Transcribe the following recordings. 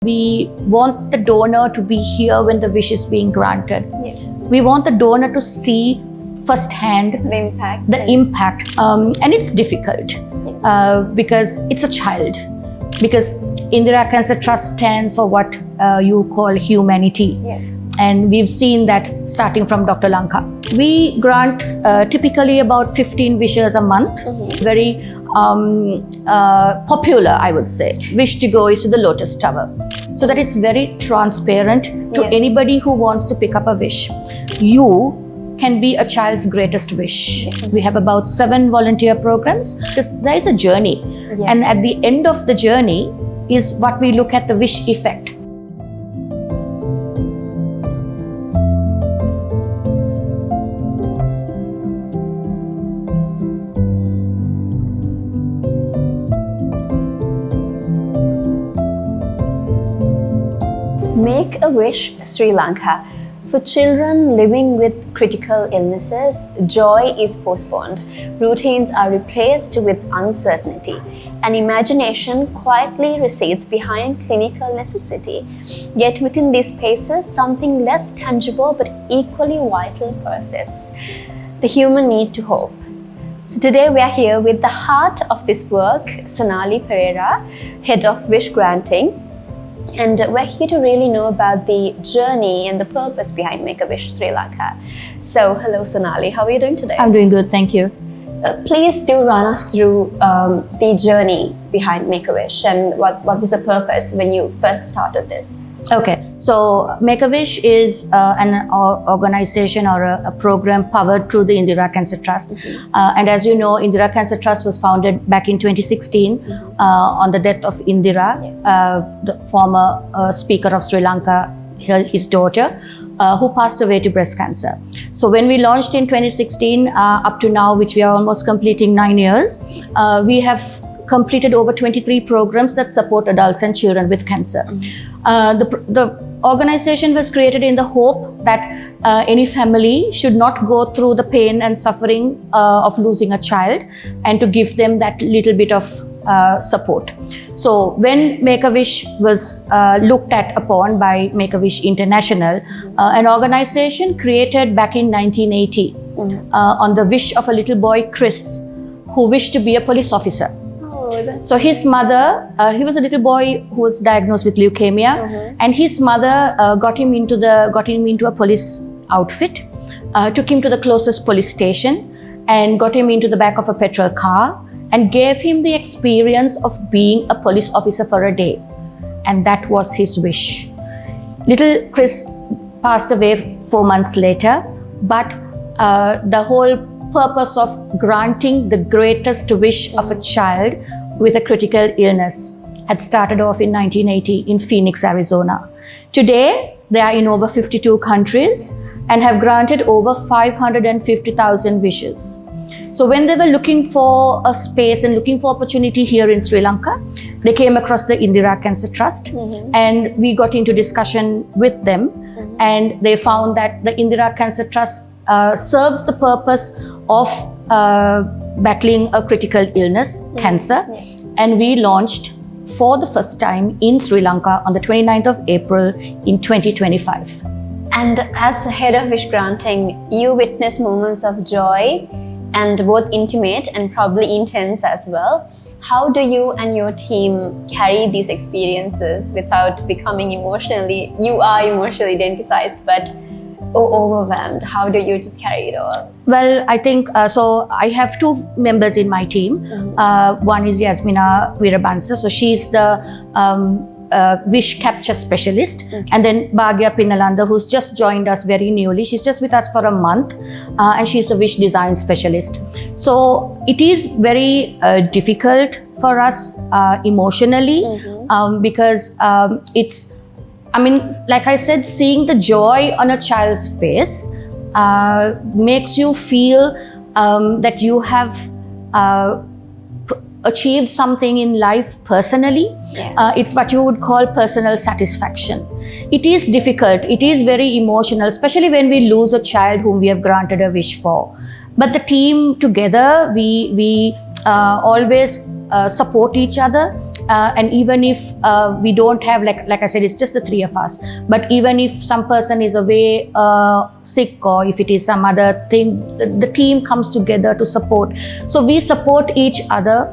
We want the donor to be here when the wish is being granted. Yes. We want the donor to see firsthand The impact. And it's difficult because it's a child. Because Indira Cancer Trust stands for what you call humanity. Yes. And we've seen that starting from Dr. Lanka. We grant typically about 15 wishes a month. Very popular, I would say, wish to go is to the Lotus Tower. So that it's very transparent to anybody who wants to pick up a wish. You can be a child's greatest wish. We have about 7 volunteer programs. There is a journey. And at the end of the journey is what we look at the wish effect. Make-A-Wish Sri Lanka. For children living with critical illnesses, joy is postponed. Routines are replaced with uncertainty, and imagination quietly recedes behind clinical necessity. Yet within these spaces, something less tangible but equally vital persists: the human need to hope. So today we are here with the heart of this work, Sonali Perera, Head of Wish Granting. And we're here to really know about the journey and the purpose behind Make-A-Wish Sri Lanka. So, hello Sonali, how are you doing today? I'm doing good, thank you. Please do run us through the journey behind Make-A-Wish and what was the purpose when you first started this? Okay, so Make-A-Wish is an organization or a program powered through the Indira Cancer Trust. And as you know, Indira Cancer Trust was founded back in 2016 on the death of Indira, the former speaker of Sri Lanka, his daughter, who passed away to breast cancer. So when we launched in 2016, up to now, which we are almost completing 9 years, we have completed over 23 programs that support adults and children with cancer. The organization was created in the hope that any family should not go through the pain and suffering of losing a child, and to give them that little bit of support. So when Make-A-Wish was looked at upon by Make-A-Wish International, an organization created back in 1980 on the wish of a little boy, Chris, who wished to be a police officer. So his mother, he was a little boy who was diagnosed with leukemia, and his mother got him into a police outfit, took him to the closest police station, and got him into the back of a petrol car, and gave him the experience of being a police officer for a day, and that was his wish. Little Chris passed away 4 months later, but the whole purpose of granting the greatest wish of a child with a critical illness had started off in 1980 in Phoenix, Arizona. Today, they are in over 52 countries and have granted over 550,000 wishes. So when they were looking for a space and looking for opportunity here in Sri Lanka, they came across the Indira Cancer Trust, and we got into discussion with them, and they found that the Indira Cancer Trust serves the purpose of battling a critical illness, cancer, and we launched for the first time in Sri Lanka on the 29th of April in 2025. And as head of wish granting, you witness moments of joy, and both intimate and probably intense as well. How do you and your team carry these experiences without becoming emotionally, you are emotionally identified, but overwhelmed? How do you just carry it all? Well, I think, so I have 2 members in my team. One is Yasmina Veerabansa, so she's the wish capture specialist. And then Bhagya Pinnalanda, who's just joined us very newly. She's just with us for a month, and she's the wish design specialist. So it is very difficult for us emotionally, because like I said, seeing the joy on a child's face makes you feel that you have achieved something in life personally. It's what you would call personal satisfaction. It is difficult, it is very emotional, especially when we lose a child whom we have granted a wish for. But the team together, we always support each other. And even if we don't have, like I said, it's just the three of us, but even if some person is away sick, or if it is some other thing, the team comes together to support. So we support each other.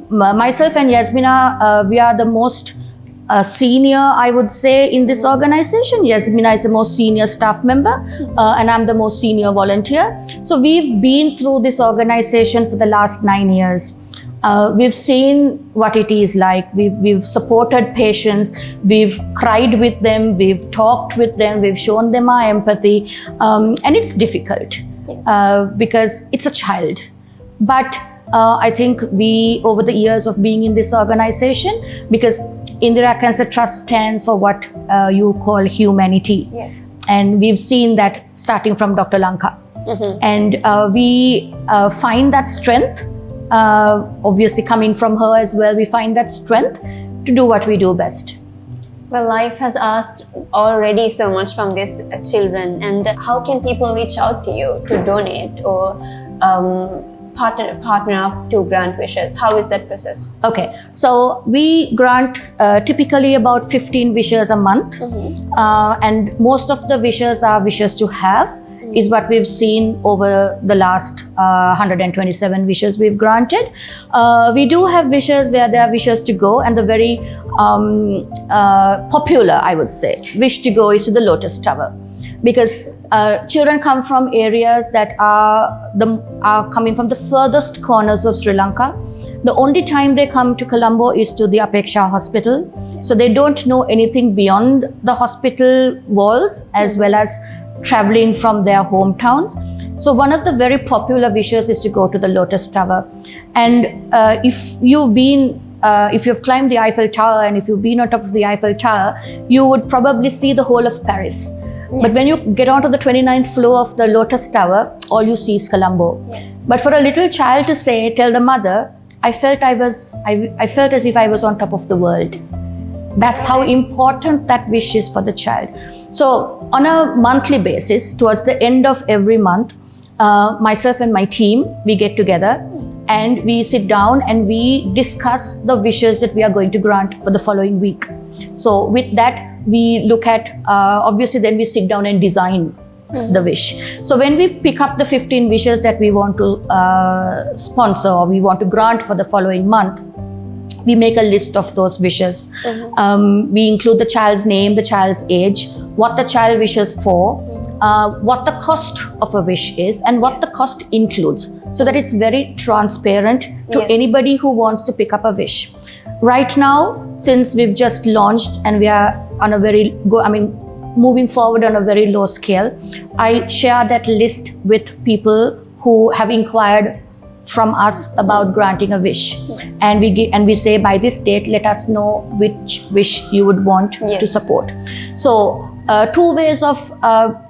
Myself and Yasmina, we are the most senior, I would say, in this organization. Yasmina is the most senior staff member, and I'm the most senior volunteer. So we've been through this organization for the last 9 years. We've seen what it is like. We've supported patients, we've cried with them, we've talked with them, we've shown them our empathy, and it's difficult. Yes. Because it's a child. But I think we, over the years of being in this organization, because Indira Cancer Trust stands for what you call humanity. Yes. And we've seen that starting from Dr. Lanka. And we find that strength, obviously coming from her as well, we find that strength to do what we do best. Well, life has asked already so much from these children, and how can people reach out to you to donate or partner up to grant wishes? How is that process? Okay, so we grant typically about 15 wishes a month, and most of the wishes are wishes to have, is what we've seen over the last 127 wishes we've granted. We do have wishes where there are wishes to go, and the very popular, I would say, wish to go is to the Lotus Tower, because children come from areas that are coming from the furthest corners of Sri Lanka. The only time they come to Colombo is to the Apeksha hospital. So they don't know anything beyond the hospital walls, as well as traveling from their hometowns. So one of the very popular wishes is to go to the Lotus Tower. And if you've climbed the Eiffel Tower, and if you've been on top of the Eiffel Tower, you would probably see the whole of Paris. But when you get onto the 29th floor of the Lotus Tower, all you see is Colombo. Yes. But for a little child to tell the mother, I felt as if I was on top of the world. That's how important that wish is for the child. So on a monthly basis, towards the end of every month, myself and my team, we get together and we sit down and we discuss the wishes that we are going to grant for the following week. So with that, we look at, obviously then we sit down and design the wish. So when we pick up the 15 wishes that we want to sponsor or we want to grant for the following month, we make a list of those wishes. We include the child's name, the child's age, what the child wishes for, what the cost of a wish is, and what the cost includes, so that it's very transparent to anybody who wants to pick up a wish. Right now, since we've just launched and we are on a moving forward on a very low scale, I share that list with people who have inquired from us about granting a wish. And we say, by this date, let us know which wish you would want to support. So two ways of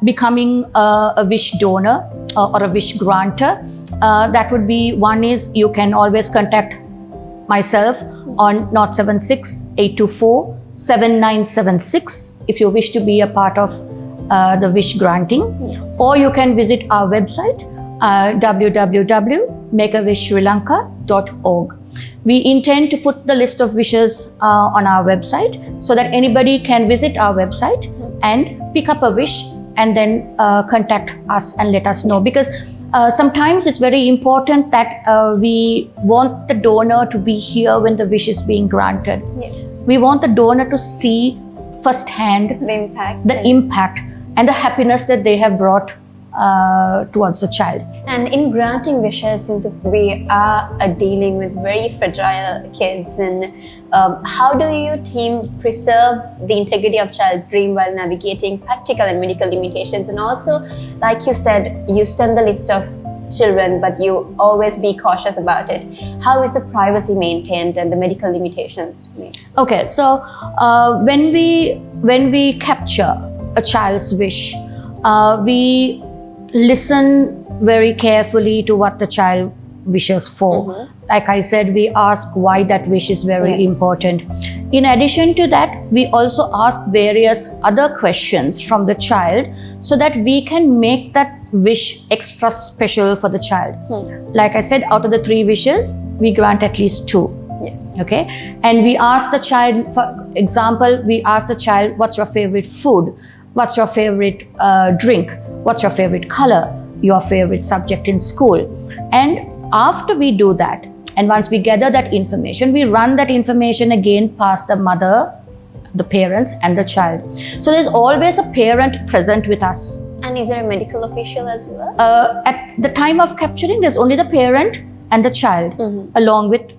becoming a wish donor or a wish granter. That would be, one is you can always contact myself on 076-824-7976 if you wish to be a part of the wish granting. Or you can visit our website, www.make-a-wish-sri-lanka.org. We intend to put the list of wishes on our website so that anybody can visit our website and pick up a wish and then contact us and let us know. Because sometimes it's very important that we want the donor to be here when the wish is being granted. We want the donor to see firsthand the impact and the happiness that they have brought towards the child. And in granting wishes, since we are dealing with very fragile kids, and how do your team preserve the integrity of child's dream while navigating practical and medical limitations? And also, like you said, you send the list of children, but you always be cautious about it. How is the privacy maintained and the medical limitations made? Okay, so when we capture a child's wish, we listen very carefully to what the child wishes for. Like I said, we ask why that wish is very important. In addition to that, we also ask various other questions from the child so that we can make that wish extra special for the child. Like I said, out of the 3 wishes, we grant at least 2. Yes. Okay, and we ask the child, for example, we ask the child, what's your favorite food? What's your favorite drink? What's your favorite color? Your favorite subject in school? And after we do that, and once we gather that information, we run that information again past the mother, the parents, and the child. So there's always a parent present with us. And is there a medical official as well? At the time of capturing, there's only the parent and the child, along with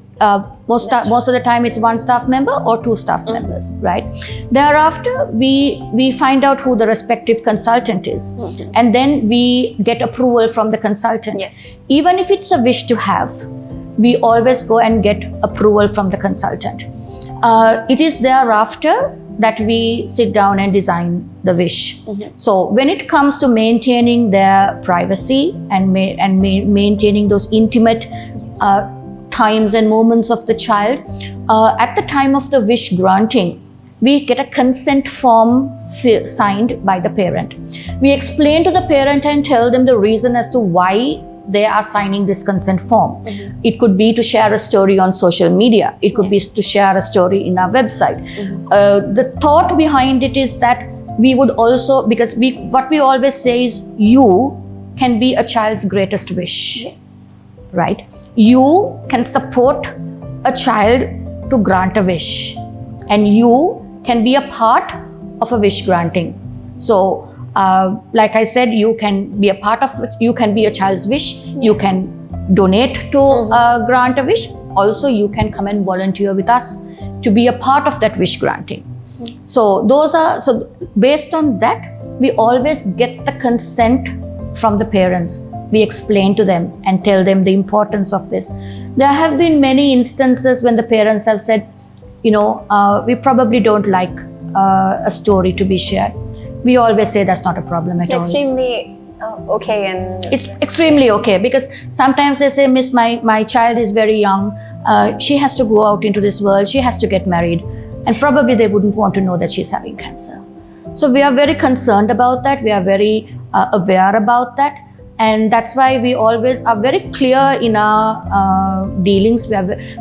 most of the time it's one staff member or two staff members, right? Thereafter, we find out who the respective consultant is, and then we get approval from the consultant. Yes. Even if it's a wish to have, we always go and get approval from the consultant. It is thereafter that we sit down and design the wish. So when it comes to maintaining their privacy and maintaining those intimate times and moments of the child, at the time of the wish granting, we get a consent form signed by the parent. We explain to the parent and tell them the reason as to why they are signing this consent form. It could be to share a story on social media. It could be to share a story in our website. The thought behind it is that we would also, because what we always say is, you can be a child's greatest wish. Yes. Right? You can support a child to grant a wish, and you can be a part of a wish granting. So, like I said, you can be a part of it. You can be a child's wish. You can donate to grant a wish. Also, you can come and volunteer with us to be a part of that wish granting. So based on that, we always get the consent from the parents. We explain to them and tell them the importance of this. There have been many instances when the parents have said, we probably don't like a story to be shared. We always say that's not a problem at all. It's extremely okay, and it's extremely okay, because sometimes they say, Miss, my child is very young. She has to go out into this world. She has to get married. And probably they wouldn't want to know that she's having cancer. So we are very concerned about that. We are very aware about that. And that's why we always are very clear in our dealings.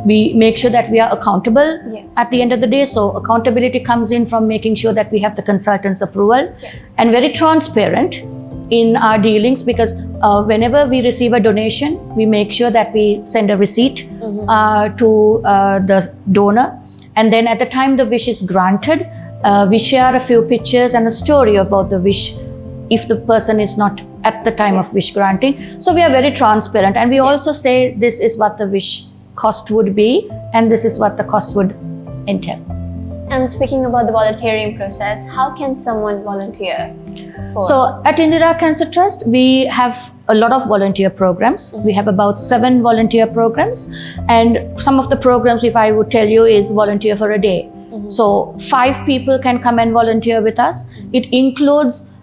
We make sure that we are accountable at the end of the day. So accountability comes in from making sure that we have the consultant's approval, and very transparent in our dealings, because whenever we receive a donation, we make sure that we send a receipt to the donor. And then at the time the wish is granted, we share a few pictures and a story about the wish if the person is not at the time of wish granting. So we are very transparent, and we also say this is what the wish cost would be and this is what the cost would entail. And speaking about the volunteering process, how can someone volunteer? So at Indira Cancer Trust, we have a lot of volunteer programs. We have about 7 volunteer programs, and some of the programs, if I would tell you, is volunteer for a day. So 5 people can come and volunteer with us. It includes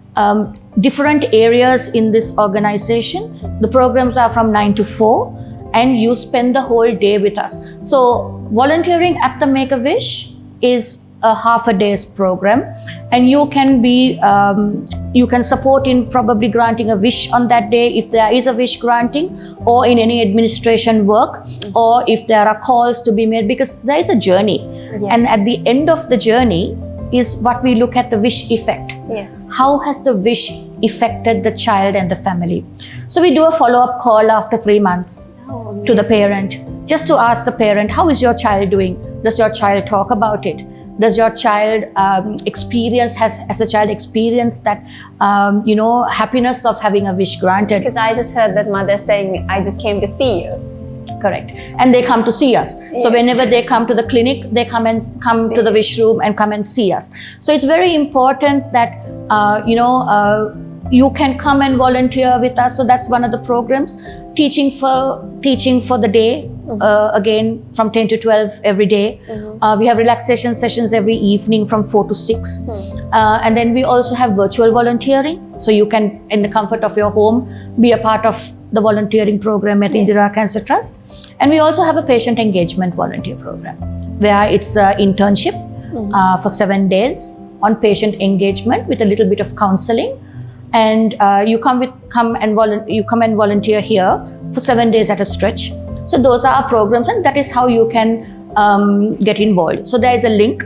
different areas in this organization. The programs are from 9 to 4, and you spend the whole day with us. So volunteering at the Make-A-Wish is a half a day's program, and you can be you can support in probably granting a wish on that day if there is a wish granting, or in any administration work, or if there are calls to be made, because there is a journey. And at the end of the journey is what we look at, the wish effect. How has the wish affected the child and the family? So we do a follow-up call after 3 months to the parent, just to ask the parent, how is your child doing? Does your child talk about it? Does your child has a child experienced that, happiness of having a wish granted? Because I just heard that mother saying, I just came to see you. Correct. And they come to see us. So whenever they come to the clinic, they come to the wish room and come and see us. So it's very important that, you can come and volunteer with us. So that's one of the programs. Teaching for the day, again from 10 to 12 every day. We have relaxation sessions every evening from 4 to 6. And then we also have virtual volunteering. So you can, in the comfort of your home, be a part of the volunteering program at Indira Cancer Trust. And we also have a patient engagement volunteer program, where it's an internship for 7 days on patient engagement with a little bit of counseling. And you come and volunteer here for 7 days at a stretch. So those are our programs, and that is how you can get involved. So there is a link.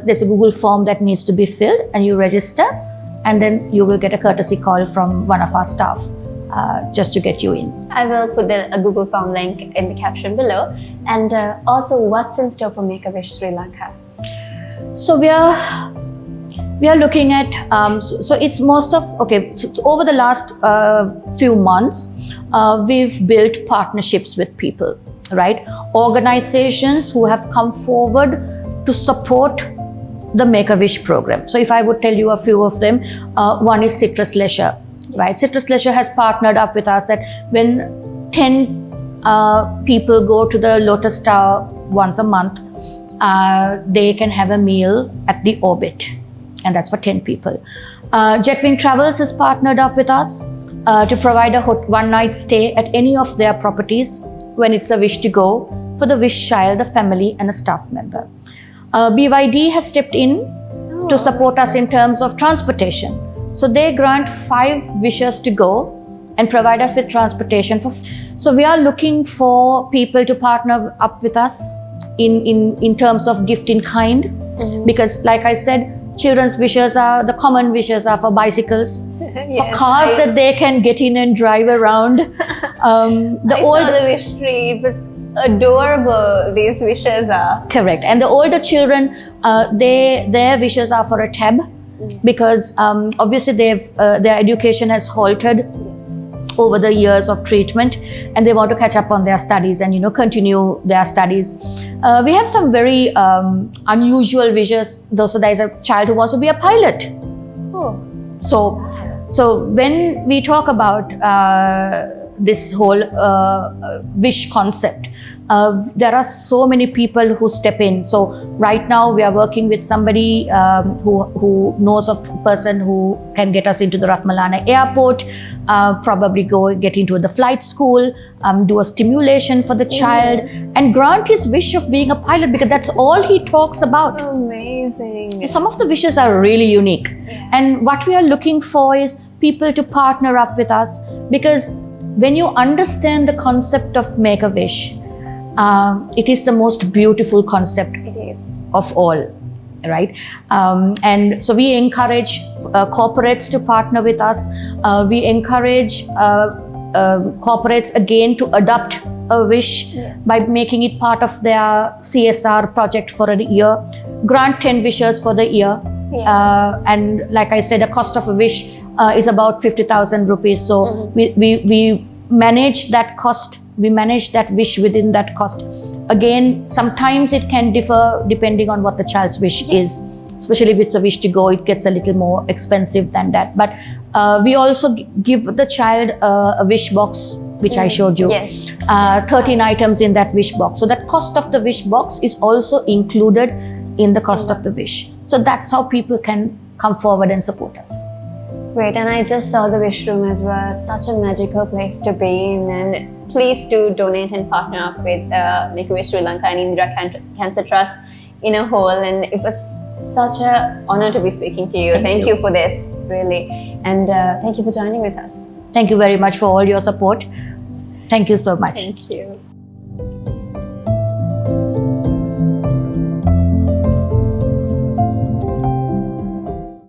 There's a Google form that needs to be filled, and you register, and then you will get a courtesy call from one of our staff just to get you in. I will put a Google form link in the caption below. And also, what's in store for Make-A-Wish Sri Lanka? So we are looking at, so it's most of, so over the last few months, we've built partnerships with people, right? Organizations who have come forward to support the Make-A-Wish program. So if I would tell you a few of them, one is Citrus Leisure, right? Citrus Leisure has partnered up with us that when 10 people go to the Lotus Tower once a month, they can have a meal at the Orbit, and that's for 10 people. Jetwing Travels has partnered up with us to provide a one-night stay at any of their properties when it's a wish to go for the wish child, the family, and a staff member. BYD has stepped in to support us in terms of transportation. So they grant 5 wishes to go and provide us with transportation for. So we are looking for people to partner up with us in terms of gift in kind, because like I said, children's wishes are, the common wishes are for bicycles, for cars that they can get in and drive around. Saw the wish tree. It was adorable. These wishes are correct, and the older children, their wishes are for a tab, because obviously their education has halted over the years of treatment, and they want to catch up on their studies and continue their studies. We have some very unusual wishes. So there is a child who wants to be a pilot. So when we talk about this whole wish concept, there are so many people who step in. So right now we are working with somebody who knows of a person who can get us into the Ratmalana airport, probably get into the flight school, do a stimulation for the child, and grant his wish of being a pilot, because that's all he talks about. amazing. So some of the wishes are really unique. And what we are looking for is people to partner up with us, because when you understand the concept of Make-A-Wish, it is the most beautiful concept of all, right? And so we encourage corporates to partner with us. We encourage corporates again to adopt a wish by making it part of their CSR project for a year. Grant 10 wishes for the year. And like I said, the cost of a wish is about 50,000 rupees. So we manage that cost. We manage that wish within that cost. Again, sometimes it can differ depending on what the child's wish is. Especially if it's a wish to go, it gets a little more expensive than that. But we also give the child a wish box, which I showed you. 13 items in that wish box. So that cost of the wish box is also included in the cost of the wish. So that's how people can come forward and support us. Great, and I just saw the wish room as well. It's such a magical place to be in, and please do donate and partner up with Make-A-Wish Sri Lanka and Indira Cancer Trust in a whole. And it was such an honor to be speaking to you. Thank you for this, really. And thank you for joining with us. Thank you very much for all your support. Thank you so much. Thank you.